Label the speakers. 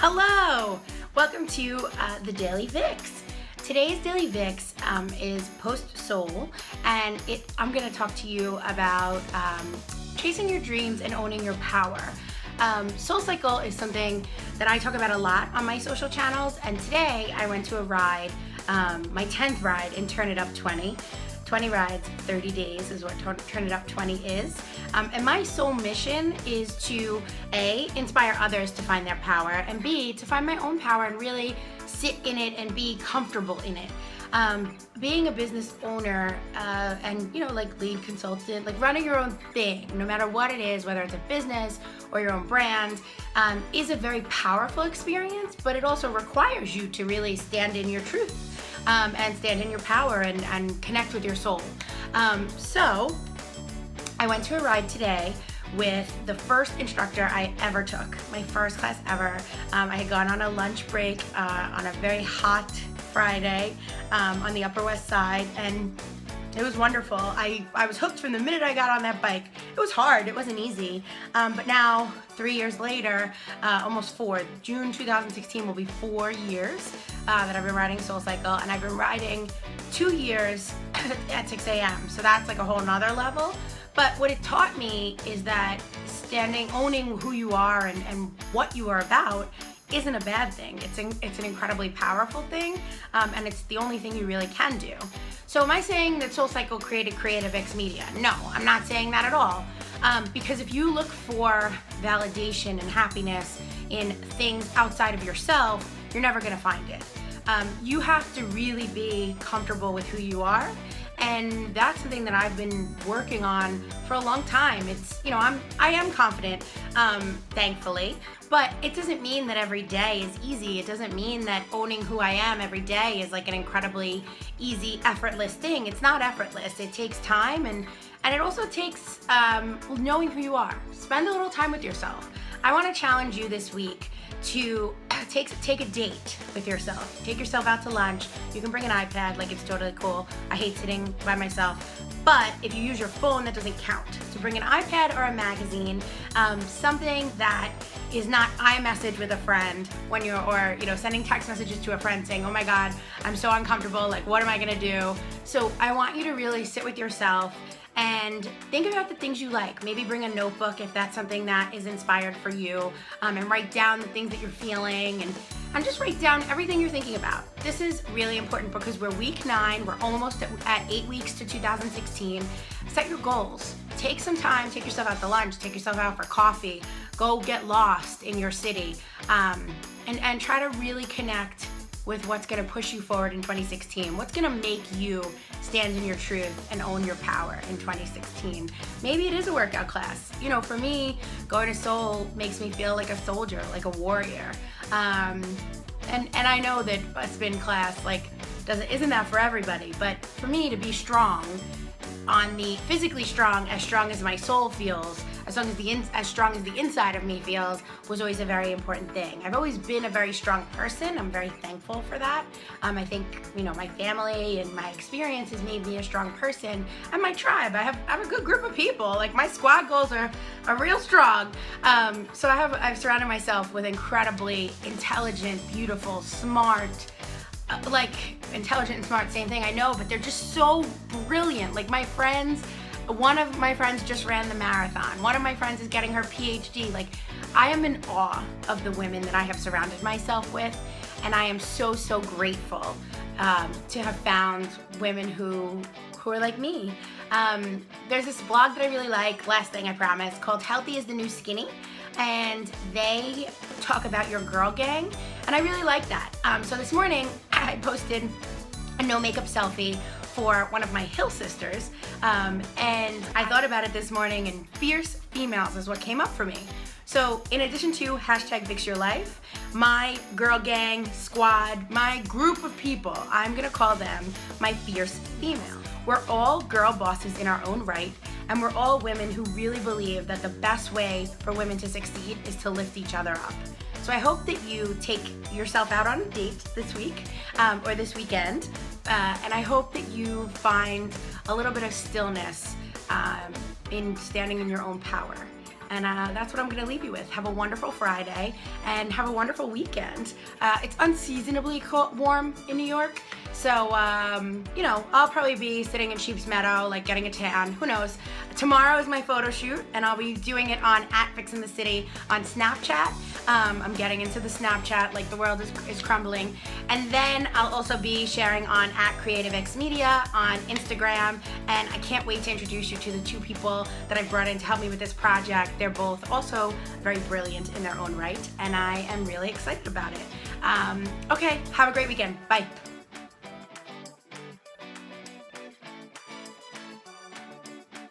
Speaker 1: Hello! Welcome to the Daily Vix. Today's Daily Vix is post-soul, and I'm going to talk to you about chasing your dreams and owning your power. Soul Cycle is something that I talk about a lot on my social channels, and today I went to a ride, my 10th ride in Turn It Up 20. 20 rides, 30 days is what Turn It Up 20 is. And my soul mission is to A, inspire others to find their power, and B, to find my own power and really sit in it and be comfortable in it. Being a business owner and like lead consultant, like running your own thing, no matter what it is, whether it's a business or your own brand, is a very powerful experience, but it also requires you to really stand in your truth. And stand in your power and connect with your soul. So I went to a ride today with the first instructor I ever took, my first class ever. I had gone on a lunch break on a very hot Friday on the Upper West Side, and it was wonderful. I was hooked from the minute I got on that bike. It was hard, it wasn't easy, but now 3 years later, almost 4, June 2016 will be 4 years that I've been riding Soul Cycle, and I've been riding 2 years at 6 a.m. So that's like a whole nother level. But what it taught me is that owning who you are and what you are about isn't a bad thing. It's an incredibly powerful thing, and it's the only thing you really can do. So am I saying that Soul Cycle created Creative X Media? No, I'm not saying that at all. Because if you look for validation and happiness in things outside of yourself, you're never gonna find it. You have to really be comfortable with who you are, and that's something that I've been working on for a long time. I am confident, thankfully, but it doesn't mean that every day is easy. It doesn't mean that owning who I am every day is like an incredibly easy, effortless thing. It's not effortless. It takes time, and it also takes knowing who you are. Spend a little time with yourself. I want to challenge you this week to take a date with yourself. Take yourself out to lunch. You can bring an iPad, like it's totally cool. I hate sitting by myself. But if you use your phone, that doesn't count. So bring an iPad or a magazine, something that is not iMessage with a friend when or sending text messages to a friend saying, oh my God, I'm so uncomfortable, like what am I gonna do? So I want you to really sit with yourself and think about the things you like. Maybe bring a notebook if that's something that is inspired for you, and write down the things that you're feeling, and just write down everything you're thinking about. This is really important because we're week 9, we're almost at 8 weeks to 2016. Set your goals. Take some time, take yourself out to lunch, take yourself out for coffee, go get lost in your city, and try to really connect with what's gonna push you forward in 2016. What's gonna make you stand in your truth and own your power in 2016. Maybe it is a workout class. For me, going to Soul makes me feel like a soldier, like a warrior. And I know that a spin class isn't that for everybody, but for me to be strong, physically strong as my soul feels, as strong as the inside of me feels, was always a very important thing. I've always been a very strong person. I'm very thankful for that. I think my family and my experience has made me a strong person, and my tribe. I have a good group of people. Like my squad goals are real strong. So I've surrounded myself with incredibly intelligent, beautiful, smart. Intelligent and smart, same thing, I know, but they're just so brilliant. Like my friends, one of my friends just ran the marathon. One of my friends is getting her PhD. Like, I am in awe of the women that I have surrounded myself with, and I am so, so grateful to have found women who are like me. There's this blog that I really like, last thing I promise, called Healthy is the New Skinny, and they talk about your girl gang, and I really like that. So this morning, I posted a no makeup selfie for one of my Hill sisters, and I thought about it this morning, and fierce females is what came up for me. So in addition to #VixYourLife, my girl gang squad, my group of people, I'm gonna call them my fierce female. We're all girl bosses in our own right, and we're all women who really believe that the best way for women to succeed is to lift each other up. So I hope that you take yourself out on a date this week or this weekend, and I hope that you find a little bit of stillness in standing in your own power. And that's what I'm gonna leave you with. Have a wonderful Friday and have a wonderful weekend. It's unseasonably warm in New York, so you know, I'll probably be sitting in Sheep's Meadow, like getting a tan, who knows. Tomorrow is my photo shoot, and I'll be doing it on @FixInTheCity on Snapchat. I'm getting into the Snapchat, like the world is crumbling. And then I'll also be sharing on @CreativeXmedia on Instagram, and I can't wait to introduce you to the two people that I've brought in to help me with this project. They're both also very brilliant in their own right, and I am really excited about it. Okay, have a great weekend. Bye.